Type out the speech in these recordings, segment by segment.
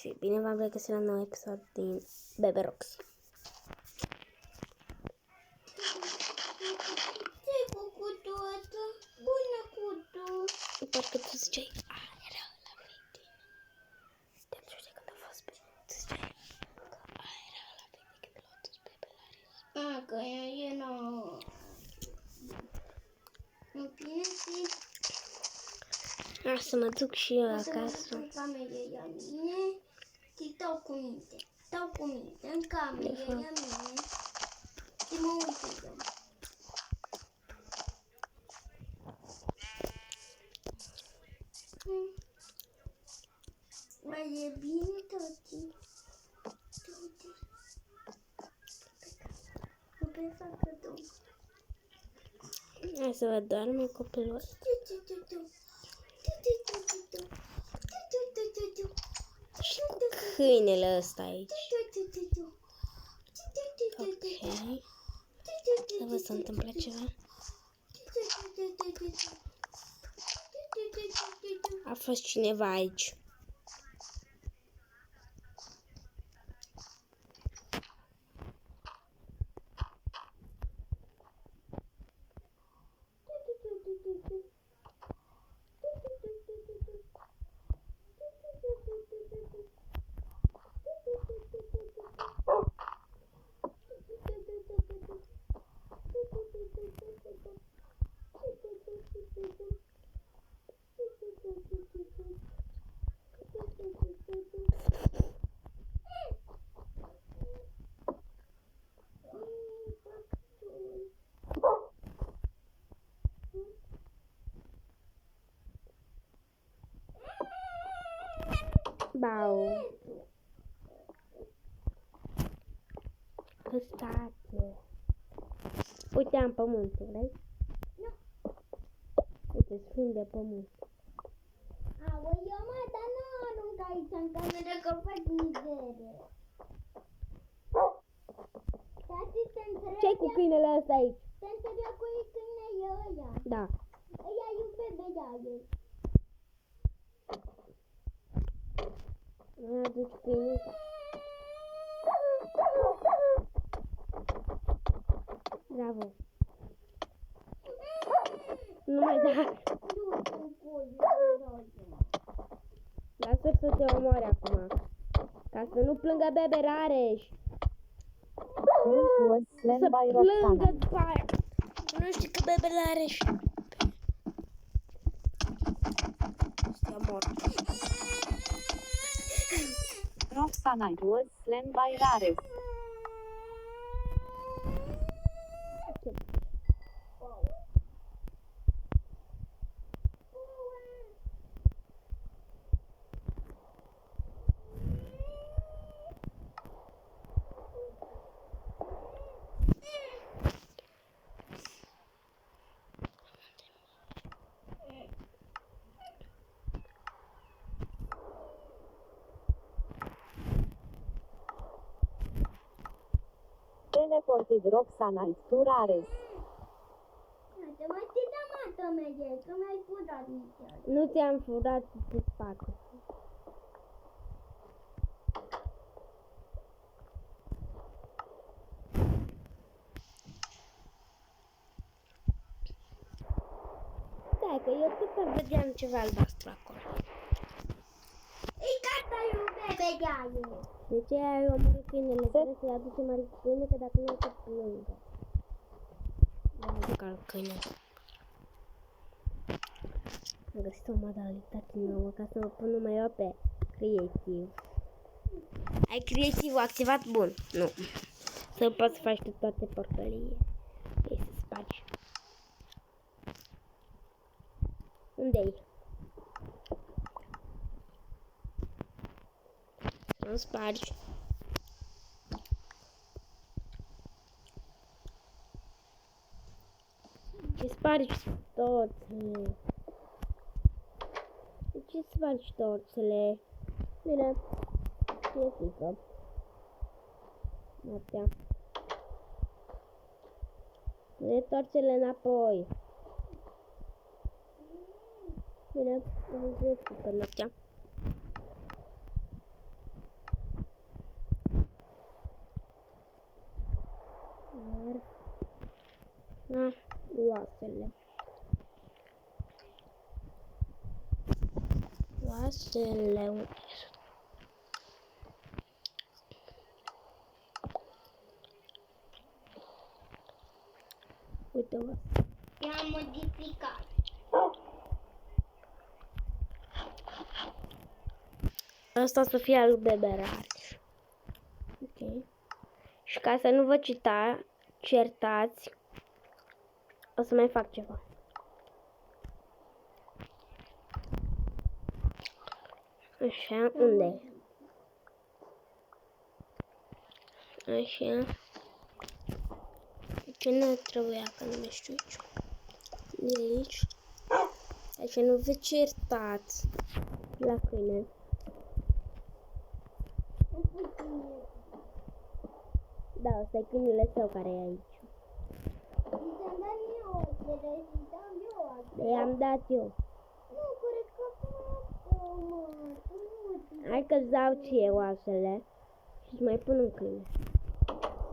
Și bine v-am regăsit la un nou episod din Beberox. Ce-ai făcut toată? Bună cutu! Parcă tu ziceai, era ăla vechi. Te-am știut când a fost pe... Tu ziceai că era ăla vechi de Lotus Bebelaris. Că e nouă. În fine, Să mă duc și eu o să mă acasă. duc în cameră la mine și stau cu minte. Stau cu minte în cameră la mine și mă uit eu. Mai e bine toții. Nu pe facă două. Hai să vă doarme copilul ăsta. Și cu câinele ăsta aici. Ok. Să vă se întâmplă ceva. A fost cineva aici. Bau. Crustáceo. Uite, am pământul, vrei? Nu. Uite, sfânt de pământ. Aoleu, mă, dar nu arunc aici în cameră că fac mizerie. Tati, te întreb... Ce-ai cu câinele ăsta aici? Te întreb cu câinele ăia. Da. Ăia e un bebelaie. Nu aduci câinele? Bravo. Nu mai da. Lasă-l să te omoare acum. Ca să nu plângă Bebe Rareș. Să plângă după aia. Nu știi că Bebe Rareș. Este mort. Roxanite was slain by Rares. Teleported Roxanite to Rares. Te mai ții de mată, Mege, că mi-ai furat nici. Nu te-am furat pe spate. Stai că eu tot vedeam ceva albastru acolo. E gata, eu bebelaie. De ce ai omorât câinele? Trebuie să-i aducem mai câine, că dacă nu o să plângă. Mă duc al câine. Am găsit o modalitate nouă ca să mă pun numai eu pe creativ. Ai creativul activat? Bun. Nu. Să poți să faci tu toate porcăliile. Ei să spargi. Unde-i? Să nu spargi. Ce spargi toțele? De ce spargi toțele? Bine, e frică. Noaptea. Retorce-le înapoi. Bine, am zis că noaptea. oasele. Oasele, unde sunt? Uite, oasele. I-am modificat. Asta o să fie al Beberaș. Ok. Și ca să nu vă certați, o să mai fac ceva. Așa, unde e? Așa. Ce ne trebuia, că nu mai știu aici. De aici. Așa nu vă certați la câine. Da, ăsta e câinele său care e aici. I-am dat eu, I-am dat eu. Nu, cred că mă. Hai că-ți dau ție oasele și îți mai pun un câine.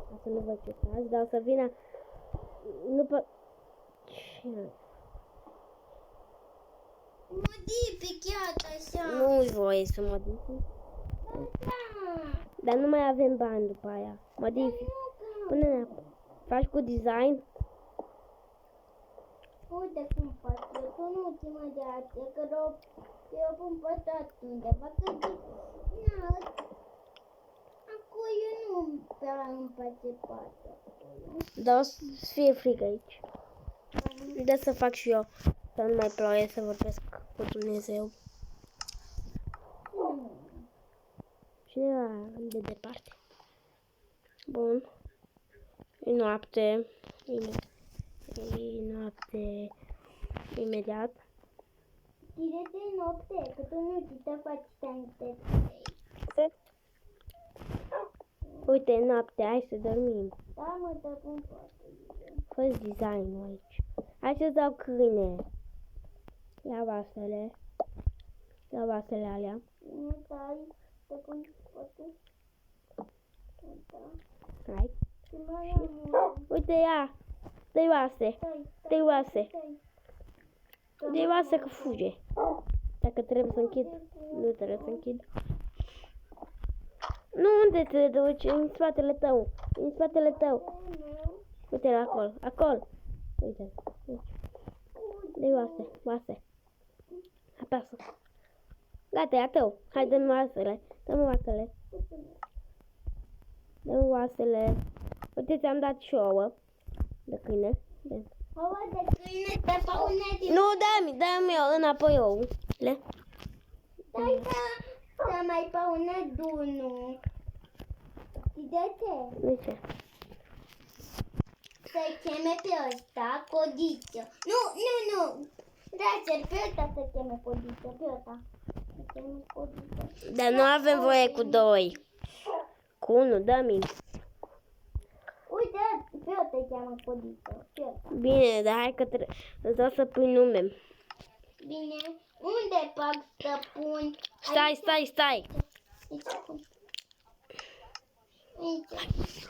Ca să nu vă certați, dar o să vină... Nu pot... Ce? Modific, iată așa. Nu-i voie să modific. Da. Dar nu mai avem bani după aia. Modific. Pune-ne. Faci cu design. Uite cum fac eu, tu în ultima dată, că eu pun pe tot undeva, că acolo nu prea îmi place partea acolo. Dar o să fie frig aici. De să fac și eu. Să nu mai ploaie, să vorbesc cu Dumnezeu. Cineva de departe. Bun. E noapte. E noapte. Imediat. Tine de noapte, că tu nu ți te faci tante. Uite, e noapte, hai să dormim. Da, mă, te pun poate. Fă-ți design-ul aici. Hai să dau câine. Ia vasele. Ia vasele alea. Nu stai, te pun poate. Hai. Și mai am Uite, ia. Dă-i vase. Dă-i vase. Dă-i vase că fuge. Dacă trebuie să închid. Nu trebuie să închid. Nu, unde te duci? În spatele tău. În spatele tău. Uite-l acolo. Acolo. Uite. Dă-i vase. Vase. Apasă. Gata, e a tău. Hai, dă-mi vasele. Dă-mi vasele. Dă-mi vasele. Uite, ți-am dat și ouă. De câine. Ouă de câine te pune din... Nu, dă-mi eu înapoi ouăle. Dai să mai pune dunul. Și de ce? De ce? Să-i cheme pe ăsta Codiță. Nu. Racer, pe ăsta să cheme Codiță, pe ăsta. Să cheme Codiță. Dar nu avem voie cu doi. Cu unul, dă-mi. Uite, pe ăsta îi cheamă Codiță, pe ăsta. Bine, dar hai că îți dau să pui nume. Bine, unde fac să pun? Stai. Aici pun. Aici.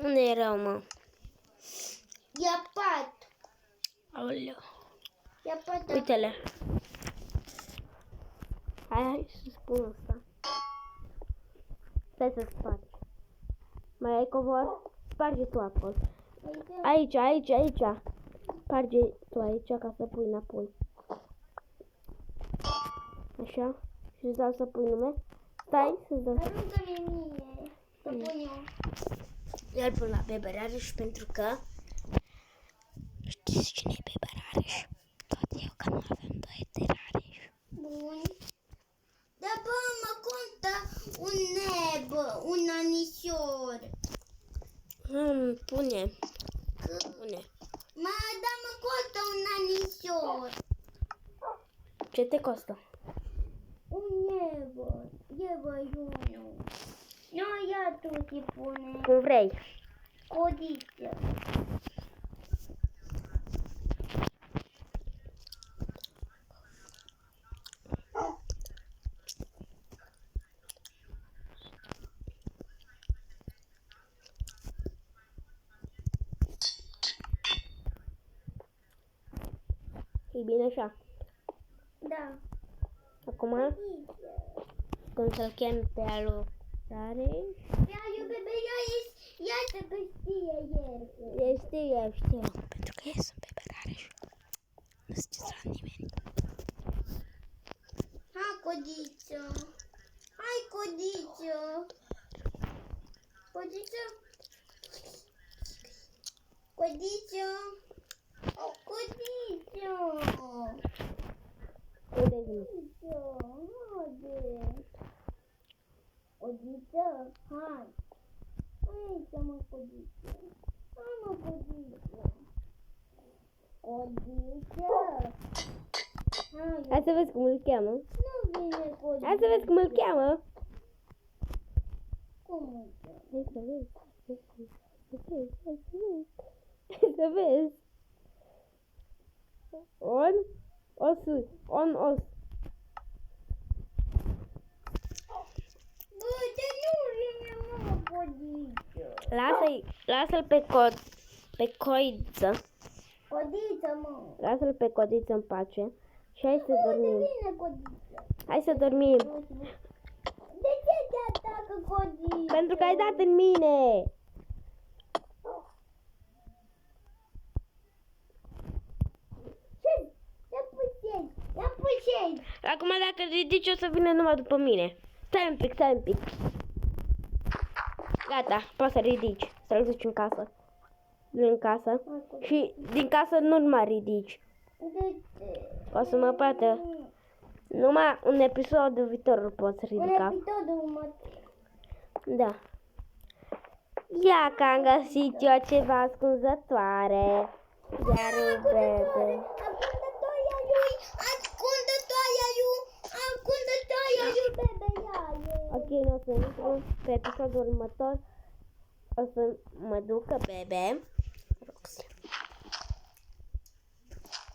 Unde erau, mă? Ia pat. Aoleu. Ia pat. Uite-le. Hai să spun asta. Stai să spargi. Mai ai covor? Sparge tu acolo. Aici. Sparge tu aici ca să pui înapoi. Așa. Și îți dau să pui nume. Stai să-ți dau. Aruncă-mi mie. Să pun eu. Iar pun la Beberareș pentru că știți cine e Beberareș? Tot eu, că nu avem doi de Rareș. Bun. Da, bă, mă contă un neb, un anișor. Pune. Da, mă contă un anișor. Ce te costă? Un nebă. E unul. Nu, ia tu și pune Cum vrei. Codiță. E bine așa. Da. Acum, când să-l chem pe alu Rareș. Ea bebe, ea să că știe el. Eu știu. Pentru că eu sunt pe Rareș. Nu știu la nimeni. Hai, Codiță. Hai, Codiță. Codiță. Codiță. Codiță. Unde-i? Codiță, hai. Aici, mă, Codiță. Hai, mă, Codiță. Codiță. Hai să vezi cum îl cheamă. Nu vine Codiță. Hai să vezi cum îl cheamă. Cum îl cheamă? Hai să vezi. Hai să vezi. On. Osus. On os. Bă, de nu vine, mă, Codiță. Lasă-l pe coiță. Codiță, mă. Lasă-l pe codiță în pace. Și hai să De dormim. vine Codiță. Hai să dormim. De ce te atacă Codiță? Pentru că ai dat în mine. Ce? Ia pușezi. Acum dacă ridici o să vină numai după mine. Stai un pic. Gata, poți să ridici. Să-l duci în casă. În casă. Și din casă nu mai ridici. De ce? O să mă poată. Numai un episod viitor îl poți Un ridica. episod următor. Da. Ia că am găsit eu ceva ascunzătoare. Iar un bebe. Ascundătoarea lui, bebe, ia e. Ok, nu o să intru pe episodul următor. O să mă ducă bebe.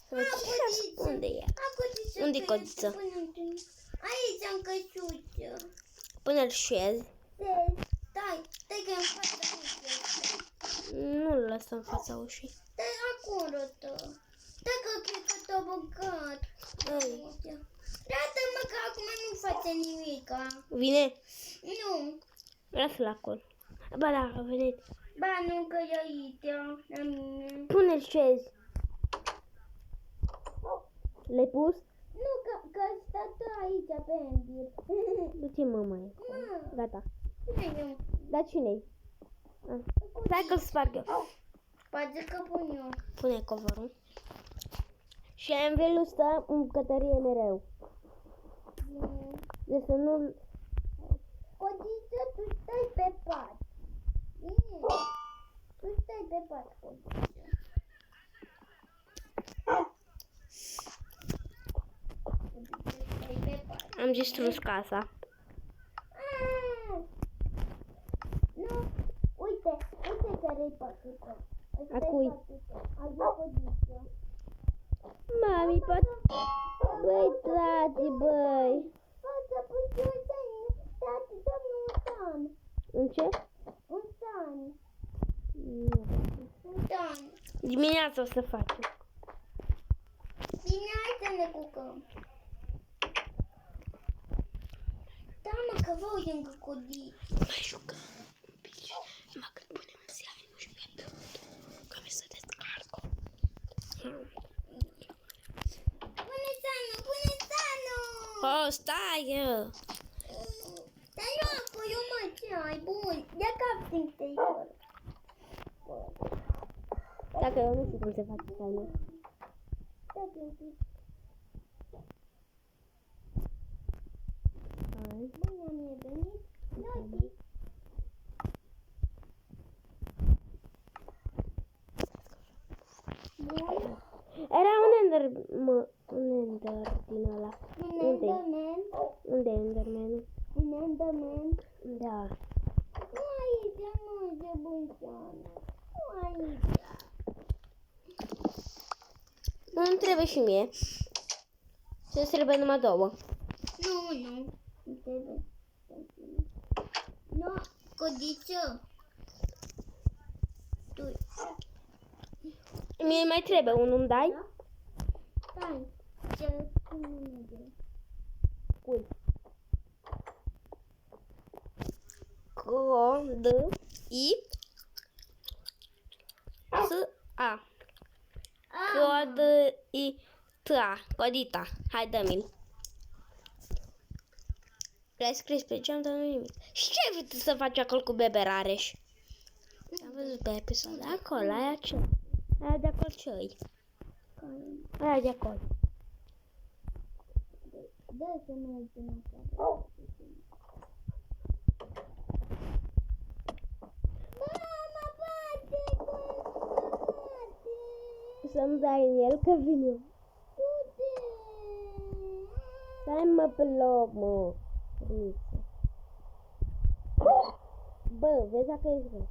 Să văd ce ascunde ea. Unde-i Codiță? Aici am căsuță. Până-l șez. Stai că în fața ușii. Nu-l lăsăm în fața ușii. Stai acolo, Stai că cred că t-a băgat. Iată-mă că acum nu face nimica. Vine? Nu. Lasă-l acolo. Ba da, a venit. Ba nu că e aici, la mine. Pune-l șez. Le-ai pus? Nu, că stă tu aici pe Andy. Du-te mă mai. Mă, Gata. cine eu? Dar cine-i? Stai că-l sparg eu. Poate că pun eu. Pune covorul. Și Envelul stă în bucătărie mereu. Deci să nu... Codiță, tu stai pe pat. Bine. Tu stai pe pat, Codiță. Codiță, stai pe pat. Am distrus casa. Nu, uite care-i patul tău. Ăsta-i A cui? patul tău. Al lui Codiță. Mami, băi, tati, băi. Față, pui tati, domnul un tan. În ce? Un tan. Nu. Un tan. Dimineața o să facem. Bine, hai să ne cucăm. Da, mă, că vă uit lângă Codiță. Mai jucăm un pic. Numai când punem în seara, nu știu că mi să descarcă. Pune Sanu! Oh, stai! Dar nu acolo, mă, ce ai, bun. Ia cap din teior. Dacă eu nu știu cum se face tainul. Stai un pic. Bună mi-e venit. Noti. Bun. Era un ender din ăla. Un Unde-i? enderman. Unde e endermanul? Un enderman. Da. Nu aici, nu, de bunțeană. Nu aici. Nu trebuie și mie. Se trebuie numai două. Nu. Nu trebuie. Nu, Codiță. Tu. Mie mai trebuie unul, îmi dai? Stai, ce cunde. Cui. C, D, I, S, A. C, D, I, T, A. Codita. Hai, dă-mi-l. L-ai scris pe geam, dar nu nimic. Și ce ai vrut să faci acolo cu Bebe Rareș? Am văzut pe episod. Acolo, aia ce? Aia de acolo ce-i? Aia de acolo. Dă să mergem acolo. Mama, bate! Să-mi dai în el, că vin eu. Stai mă pe loc, mă. Riță. Bă, vezi dacă ești rău.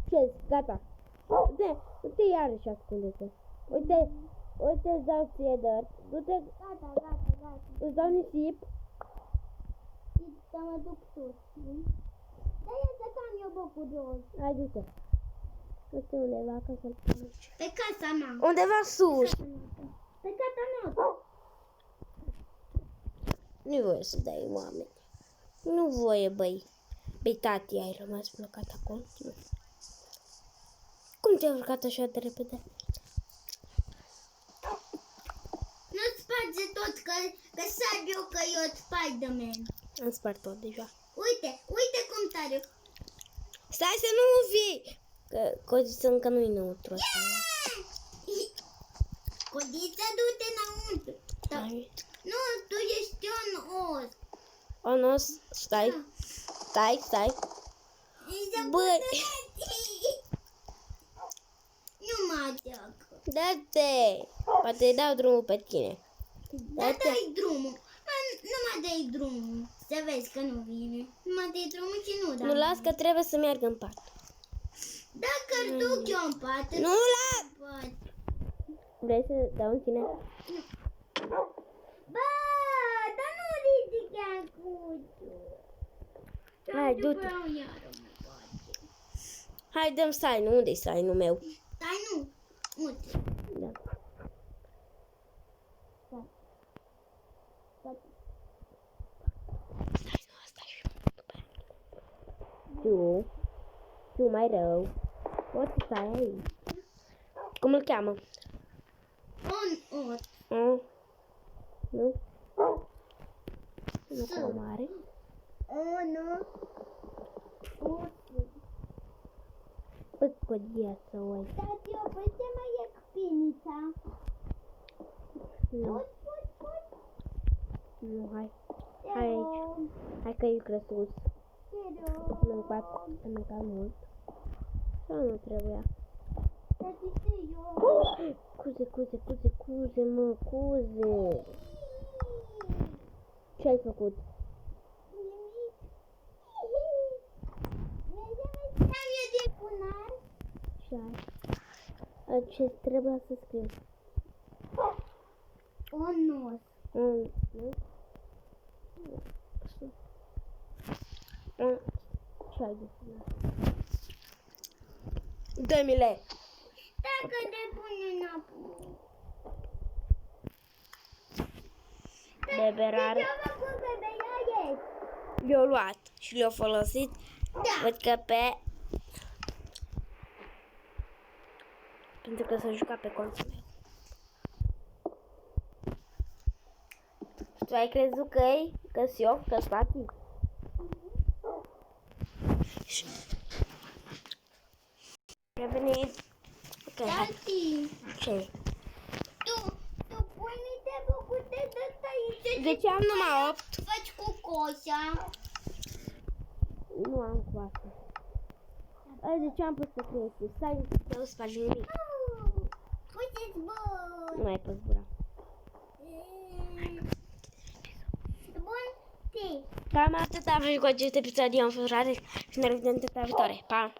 Ce? Gata. Du-te iarăși, ascunde-te. Uite, îți dau ție dăr. Du-te, Gata. îți dau nisip. Să mă duc sus. Da, ia să cam eu bocul jos. Hai, du-te. Du-te undeva ca să-l pun aici. Pe casa mea. Undeva sus. Pe casa noastră. Nu-i voie să dai oameni. Nu voie, băi. Băi, tati, ai rămas blocat acolo? Nu. Cum te-ai urcat așa de repede? Nu sparge tot, că sar eu că eu Spider-Man. Am spart tot deja. Uite cum tare. Stai să nu vii! Că Codița încă nu-i înăuntru ăsta. Codița, du-te înăuntru. Stai. Nu, tu ești un os. Onos, stai. Stai. Băi. Nu mă atacă. Dă-te! Poate îi dau drumul pe tine. Da, dai drumul. Nu mă dai drumul. Să vezi că nu vine. Nu mă dai drumul și nu dai. Nu las că trebuie să meargă în pat. Dacă îl duc eu în pat. Nu las! Vrei să dau în tine? Bă, dar nu ridica cuțul. Hai, du-te. Hai, dăm sainul. Unde-i sainul meu? Dar nu. Uite. Da. Tu mai rău. Poți să stai aici. Cum îl cheamă? Un os. Nu? Nu cum mare. Unu. Păi, Codița, oi. Tati, păi ce mai e pinița? Nu. Nu, hai. Hai aici. Hai că eu sus. Am mâncat mult. Sau nu trebuia? Tati, eu. Cuze, mă, cuze. Ce ai făcut? Am eu de cunar. Ce ai? Ce trebuia să scriu? Un os. Nu? Ce ai de făcut? Dă-mi-le! Dacă te pun înapoi. Bebe Rare. Ce-a făcut bebe? Ia ieși. Le-au luat și le-au folosit. Da. Văd că pentru că s-a jucat pe contul meu. Tu ai crezut că-s eu, că-s tati? Revenit. Ok, hai. Tati, Ce? tu pui niște bucute de ăsta aici. De ce am numai 8? Faci cu coșa. Nu am cu asta. De ce am pus pe creativ? Stai, nu spargi nimic. Uite-ți bun. Nu mai poți zbura. Bun, zi. Cam atât a fost cu acest episod. Eu am fost Rare și ne revedem data viitoare. Pa!